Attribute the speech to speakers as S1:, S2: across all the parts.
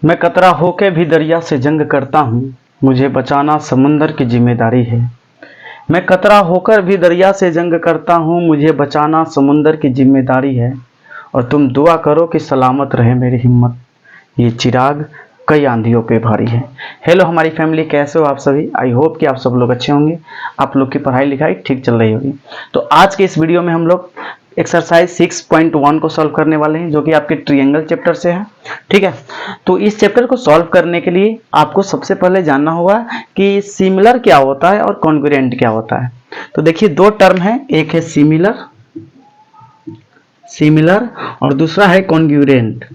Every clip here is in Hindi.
S1: मैं कतरा होके भी दरिया से जंग करता हूँ, मुझे बचाना समंदर की जिम्मेदारी है। मैं कतरा होकर भी दरिया से जंग करता हूँ, मुझे बचाना समुंदर की जिम्मेदारी है। और तुम दुआ करो कि सलामत रहे मेरी हिम्मत, ये चिराग कई आंधियों पे भारी है। हेलो हमारी फैमिली, कैसे हो आप सभी? आई होप कि आप सब लोग अच्छे होंगे, आप लोग की पढ़ाई लिखाई ठीक चल रही होगी। तो आज के इस वीडियो में हम लोग एक्सरसाइज 6.1 को सॉल्व करने वाले हैं, जो कि आपके ट्रायंगल चैप्टर से है। ठीक है, तो इस चैप्टर को सॉल्व करने के लिए आपको सबसे पहले जानना होगा कि सिमिलर क्या होता है और कॉन्ग्रुएंट क्या होता है। तो देखिए, दो टर्म है, एक है सिमिलर और दूसरा है कॉन्ग्रुएंट।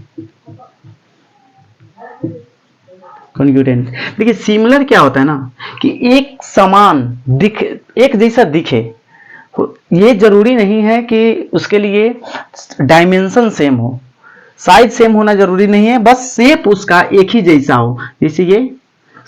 S1: देखिए, सिमिलर क्या होता है ना, कि एक समान दिखे, एक जैसा दिखे। ये जरूरी नहीं है कि उसके लिए डायमेंशन सेम हो, साइज सेम होना जरूरी नहीं है, बस शेप उसका एक ही जैसा हो। जैसे ये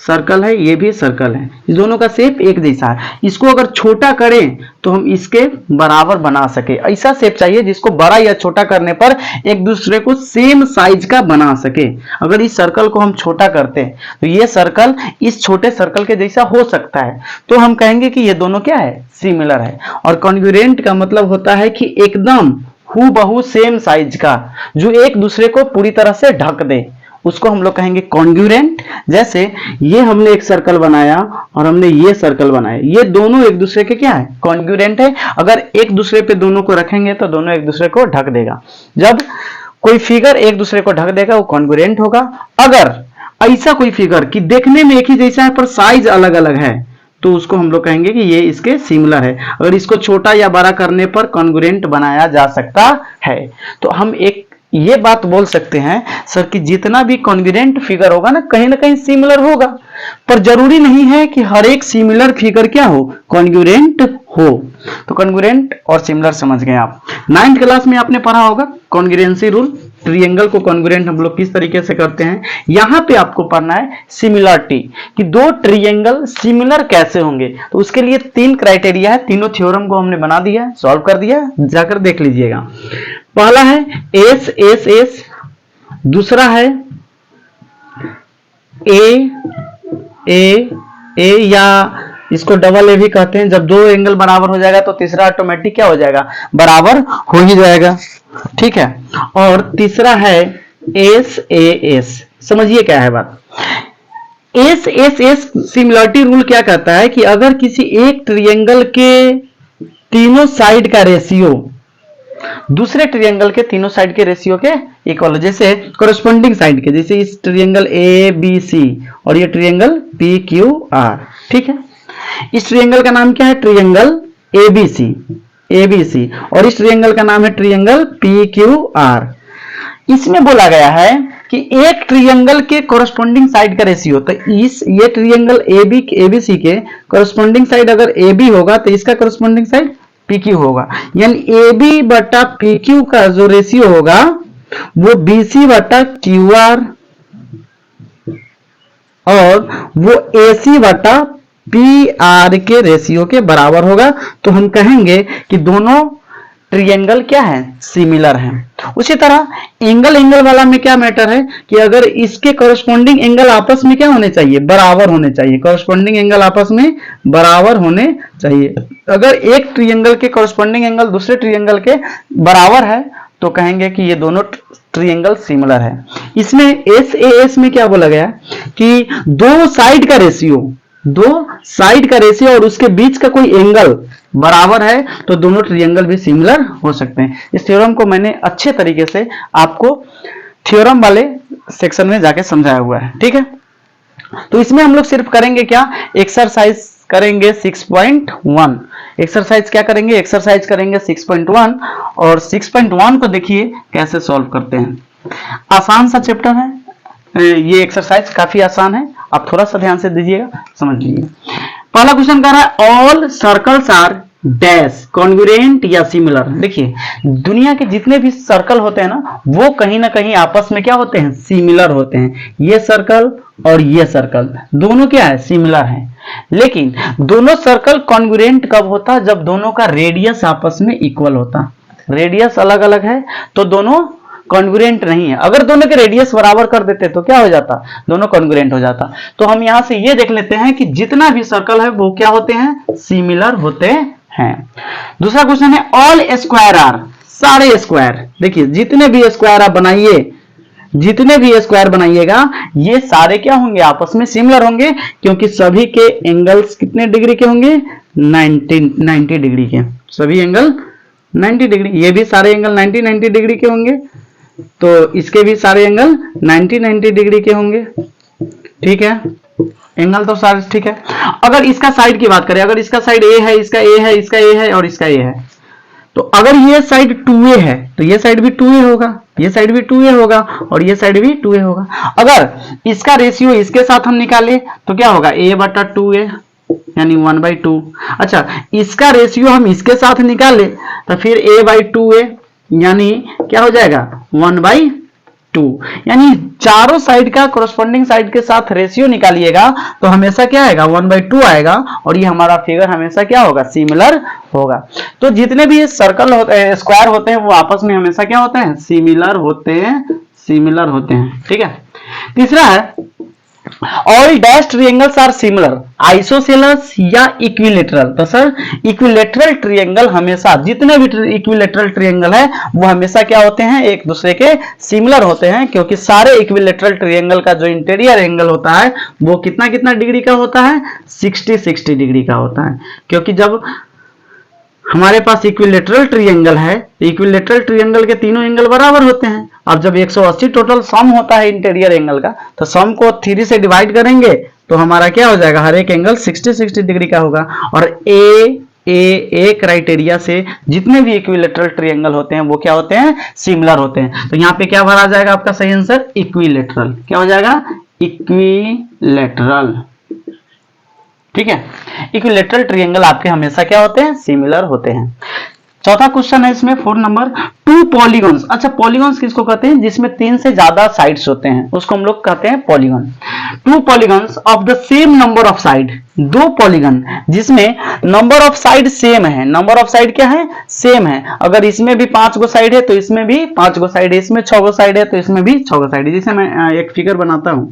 S1: सर्कल है, ये भी सर्कल है, इस दोनों का शेप एक जैसा है। इसको अगर छोटा करें तो हम इसके बराबर बना सके, ऐसा शेप चाहिए जिसको बड़ा या छोटा करने पर एक दूसरे को सेम साइज का बना सके। अगर इस सर्कल को हम छोटा करते हैं तो ये सर्कल इस छोटे सर्कल के जैसा हो सकता है, तो हम कहेंगे कि ये दोनों क्या है, सिमिलर है। और कॉन्ग्रुएंट का मतलब होता है कि एकदम हूबहू सेम साइज का, जो एक दूसरे को पूरी तरह से ढक दे, उसको हम लोग कहेंगे कॉन्ग्रुएंट। जैसे ये हमने एक सर्कल बनाया और हमने ये सर्कल बनाया, ये दोनों एक दूसरे के क्या है, कॉन्ग्रुएंट है। अगर एक दूसरे पे दोनों को रखेंगे तो दोनों एक दूसरे को ढक देगा। जब कोई फिगर एक दूसरे को ढक देगा वो कॉन्ग्रुएंट होगा। अगर ऐसा कोई फिगर कि देखने में एक ही जैसा है पर साइज अलग अलग है, तो उसको हम लोग कहेंगे कि ये इसके सिमिलर है। अगर इसको छोटा या बड़ा करने पर कॉन्ग्रुएंट बनाया जा सकता है। तो हम एक ये बात बोल सकते हैं सर कि जितना भी कॉन्ग्रुएंट फिगर होगा ना कहीं सिमिलर होगा, पर जरूरी नहीं है कि हर एक सिमिलर फिगर क्या हो, कॉन्ग्रुएंट हो। तो कॉन्ग्रुएंट और सिमिलर समझ गए आप। 9th क्लास में आपने पढ़ा होगा कॉन्ग्रुएंसी रूल, ट्रायंगल को कॉन्ग्रुएंट हम लोग किस तरीके से करते हैं। यहाँ पे आपको पढ़ना है सिमिलरिटी, कि दो ट्रायंगल सिमिलर कैसे होंगे। तो उसके लिए 3 क्राइटेरिया है, तीनों थ्योरम को हमने बना दिया है, सॉल्व कर दिया है, जाकर देख लीजिएगा। पहला है एस एस एस, दूसरा है ए ए ए, या इसको डबल ए भी कहते हैं। जब दो एंगल बराबर हो जाएगा तो तीसरा ऑटोमेटिक क्या हो जाएगा, बराबर हो ही जाएगा। ठीक है, और तीसरा है एस ए एस। समझिए क्या है बात। S S S similarity rule क्या कहता है कि अगर किसी एक ट्रायंगल के तीनों साइड का रेशियो दूसरे ट्रायंगल के तीनों साइड के रेशियो के इक्वल, जैसे कोरस्पोंडिंग साइड के, जैसे इस ट्रायंगल ए बी सी और ये ट्रायंगल पी क्यू आर। ठीक है, इस ट्रायंगल का नाम क्या है, ट्रायंगल एबीसी, और इस ट्रायंगल का नाम है ट्रायंगल पी क्यू आर। इसमें बोला गया है कि एक ट्रायंगल के कोरस्पोंडिंग साइड का रेशियो, तो इस ये ट्रायंगल एबीसी के कोरस्पोंडिंग साइड अगर AB होगा तो इसका कोरस्पोंडिंग साइड PQ होगा, यानी AB बटा PQ का जो रेशियो होगा वो BC बटा QR और वो AC बटा PR के रेशियो के बराबर होगा। तो हम कहेंगे कि दोनों ट्रायंगल क्या है, सिमिलर हैं। उसी तरह एंगल वाला में क्या मैटर है कि अगर इसके कोरस्पोंडिंग एंगल आपस में क्या होने चाहिए, बराबर होने चाहिए। कोरस्पोंडिंग एंगल आपस में बराबर होने चाहिए। अगर एक ट्रायंगल के कोरस्पोंडिंग एंगल दूसरे ट्रायंगल के बराबर है तो कहेंगे कि ये दोनों ट्रायंगल सिमिलर है। इसमें एस में क्या बोला गया कि दो साइड का रेशियो और उसके बीच का कोई एंगल बराबर है तो दोनों ट्रायंगल भी सिमिलर हो सकते हैं। इस थ्योरम को मैंने अच्छे तरीके से आपको थ्योरम वाले सेक्शन में जाके समझाया हुआ है। ठीक है, तो इसमें हम लोग सिर्फ करेंगे क्या, एक्सरसाइज करेंगे 6.1। एक्सरसाइज क्या करेंगे, एक्सरसाइज करेंगे 6.1, और 6.1 को देखिए कैसे सॉल्व करते हैं। आसान सा चैप्टर है, ये एक्सरसाइज काफी आसान है, आप थोड़ा सा ध्यान से दीजिएगा, समझ लीजिए। पहला क्वेश्चन कह रहा है all circles are dash congruent या सिमिलर। देखिए, दुनिया के जितने भी सर्कल होते हैं ना वो कहीं ना कहीं आपस में क्या होते हैं, सिमिलर होते हैं। ये सर्कल और ये सर्कल दोनों क्या है, सिमिलर हैं। लेकिन दोनों सर्कल कॉन्ग्रुएंट कब होता है, जब दोनों का रेडियस आपस में इक्वल होता। रेडियस अलग अलग है तो दोनों कॉन्ग्रुएंट नहीं है। अगर दोनों के रेडियस बराबर कर देते तो क्या हो जाता, दोनों कॉन्ग्रुएंट हो जाता। तो हम यहां से ये देख लेते हैं कि जितना भी सर्कल है वो क्या होते हैं, सिमिलर होते हैं। दूसरा क्वेश्चन है ऑल स्क्वायर आर, सारे स्क्वायर, देखिए जितने भी स्क्वायर आप बनाइए, जितने भी स्क्वायर बनाइएगा ये सारे क्या होंगे, आपस में सिमिलर होंगे, क्योंकि सभी के एंगल्स कितने डिग्री के होंगे, 90 डिग्री के, सभी एंगल 90 डिग्री, ये भी सारे एंगल 90 डिग्री के होंगे, तो इसके भी सारे एंगल 90 डिग्री के होंगे। ठीक है, एंगल तो सारे ठीक है। अगर इसका साइड की बात करें, अगर इसका साइड ए है, इसका ए है, इसका ए है और इसका ए है, तो अगर ये साइड 2a है तो ये साइड भी 2a होगा, ये साइड भी 2a होगा और ये साइड भी 2a होगा। अगर इसका रेशियो इसके साथ हम निकाले तो क्या होगा, a/2a यानी 1/2। अच्छा, इसका रेशियो हम इसके साथ निकाले तो फिर a/2a यानी क्या हो जाएगा, 1/2। यानी चारों साइड का कोरस्पोंडिंग साइड के साथ रेशियो निकालिएगा तो हमेशा क्या आएगा, 1/2 आएगा, और ये हमारा फिगर हमेशा क्या होगा, सिमिलर होगा। तो जितने भी सर्कल होते हैं, स्क्वायर होते हैं, वो आपस में हमेशा क्या होते हैं, सिमिलर होते हैं, सिमिलर होते हैं। ठीक है, तीसरा है all dash triangles are similar, isosceles या इक्विलेटरल। तो सर इक्विलेटरल ट्रायंगल हमेशा, जितने भी इक्विलेटरल ट्रायंगल है वो हमेशा क्या होते हैं, एक दूसरे के सिमिलर होते हैं, क्योंकि सारे इक्विलेटरल ट्रायंगल का जो इंटीरियर एंगल होता है वो कितना कितना डिग्री का होता है, 60 डिग्री का होता है। क्योंकि जब हमारे पास इक्विलेटरल ट्रायंगल है, इक्विलेटरल ट्रायंगल के तीनों एंगल बराबर होते हैं। अब जब 180 टोटल सम होता है इंटीरियर एंगल का, तो सम को 3 से डिवाइड करेंगे तो हमारा क्या हो जाएगा, हर एक एंगल 60 डिग्री का होगा। और ए क्राइटेरिया से जितने भी इक्विलेटरल ट्रायंगल होते हैं वो क्या होते हैं, सिमिलर होते हैं। तो यहाँ पे क्या भरा जाएगा आपका सही आंसर, इक्विलेटरल। क्या हो जाएगा, इक्विलेटरल। ठीक है, इक्विलेटरल ट्रायंगल आपके हमेशा क्या होते हैं, सिमिलर होते हैं। चौथा क्वेश्चन है इसमें 4 नंबर, 2 पॉलीगॉन्स। अच्छा, पॉलीगॉन्स किसको कहते हैं, जिसमें 3 से ज्यादा साइड्स होते हैं उसको हम लोग कहते हैं polygon. 2 polygons of the same number of side, 2 polygon जिसमें नंबर ऑफ साइड सेम है। नंबर ऑफ साइड क्या है, सेम है। अगर इसमें भी 5 गो साइड है तो इसमें भी 5 गो साइड है, इसमें 6 गो साइड है तो इसमें भी 6 गो साइड है। जैसे मैं एक फिगर बनाता हूं,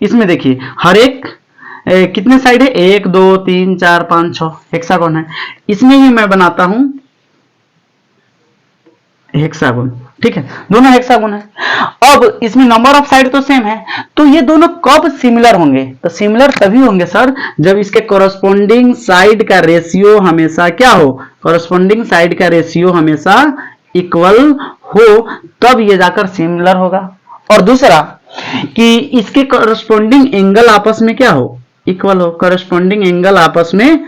S1: इसमें देखिए हर एक कितने साइड है, 1 2 3 4 5 6 हेक्सागोन है। इसमें भी मैं बनाता हूं हेक्सागोन। ठीक है, दोनों हेक्सागोन है। अब इसमें नंबर ऑफ साइड तो सेम है, तो ये दोनों कब सिमिलर होंगे, तो सिमिलर तभी होंगे सर जब इसके कोरस्पोंडिंग साइड का रेशियो हमेशा क्या हो, कोरस्पोंडिंग साइड का रेशियो हमेशा इक्वल हो, तब ये जाकर सिमिलर होगा। और दूसरा कि इसके कोरस्पोंडिंग एंगल आपस में क्या हो, इक्वल हो। कोरस्पोंडिंग एंगल आपस में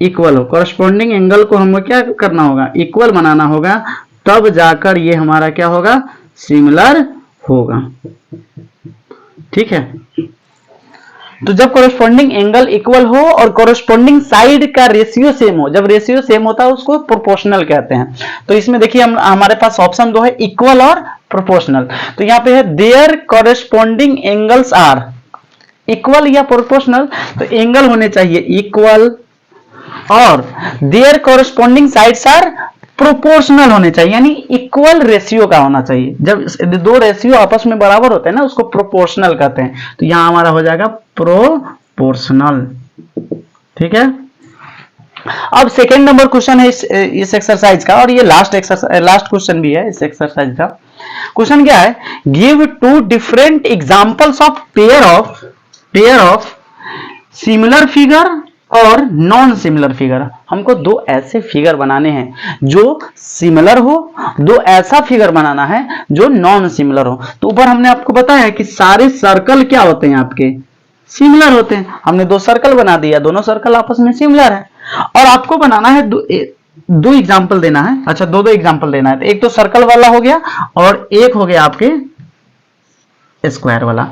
S1: इक्वल हो, कोरस्पोंडिंग एंगल को हमको क्या करना होगा, इक्वल बनाना होगा, तब जाकर ये हमारा क्या होगा, सिमिलर होगा। ठीक है, तो जब कोरस्पोंडिंग एंगल इक्वल हो और कोरस्पोंडिंग साइड का रेशियो सेम हो, जब रेशियो सेम होता है उसको प्रोपोर्शनल कहते हैं। तो इसमें देखिए हमारे पास ऑप्शन 2 है, इक्वल और प्रोपोर्शनल। तो यहाँ पे है their corresponding angles are, equal या प्रोपोर्शनल, तो एंगल होने चाहिए इक्वल और their corresponding sides are proportional होने चाहिए, यानी इक्वल रेशियो का होना चाहिए। जब 2 रेशियो आपस में बराबर होते हैं ना उसको प्रोपोर्शनल कहते हैं। तो यहां हमारा हो जाएगा प्रोपोर्शनल। ठीक है, अब सेकेंड नंबर क्वेश्चन है इस एक्सरसाइज का, और ये लास्ट क्वेश्चन भी है इस एक्सरसाइज का। क्वेश्चन क्या है, give 2 different examples of pair of similar figure और नॉन सिमिलर फिगर। हमको 2 ऐसे फिगर बनाने हैं जो सिमिलर हो, 2 ऐसा फिगर बनाना है जो नॉन सिमिलर हो। तो ऊपर हमने आपको बताया कि सारे सर्कल क्या होते हैं, आपके सिमिलर होते हैं। हमने 2 सर्कल बना दिया, दोनों सर्कल आपस में सिमिलर है। और आपको बनाना है 2 एग्जाम्पल देना है। अच्छा, 2 एग्जाम्पल देना है, तो एक तो सर्कल वाला हो गया और एक हो गया आपके स्क्वायर वाला।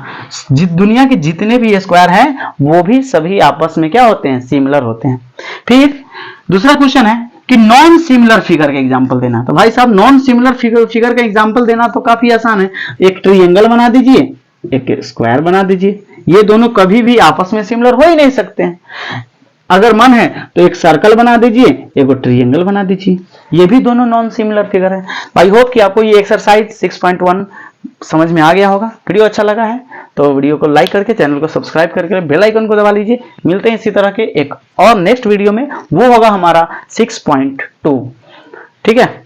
S1: दुनिया के जितने भी स्क्वायर हैं वो भी सभी आपस में क्या होते हैं, सिमिलर होते हैं। फिर दूसरा क्वेश्चन है कि नॉन सिमिलर फिगर का एग्जांपल देना। तो भाई साहब नॉन सिमिलर फिगर का एग्जांपल देना तो काफी आसान है। एक ट्रायंगल बना दीजिए, एक स्क्वायर बना दीजिए, ये दोनों कभी भी आपस में सिमिलर हो ही नहीं सकते हैं। अगर मन है तो एक सर्कल बना दीजिए, एक ट्रायंगल बना दीजिए, ये भी दोनों नॉन सिमिलर फिगर है। आई होप कि आपको ये एक्सरसाइज 6.1 समझ में आ गया होगा। वीडियो अच्छा लगा है तो वीडियो को लाइक करके चैनल को सब्सक्राइब करके बेल आइकन को दबा लीजिए। मिलते हैं इसी तरह के एक और नेक्स्ट वीडियो में, वो होगा हमारा 6.2। ठीक है।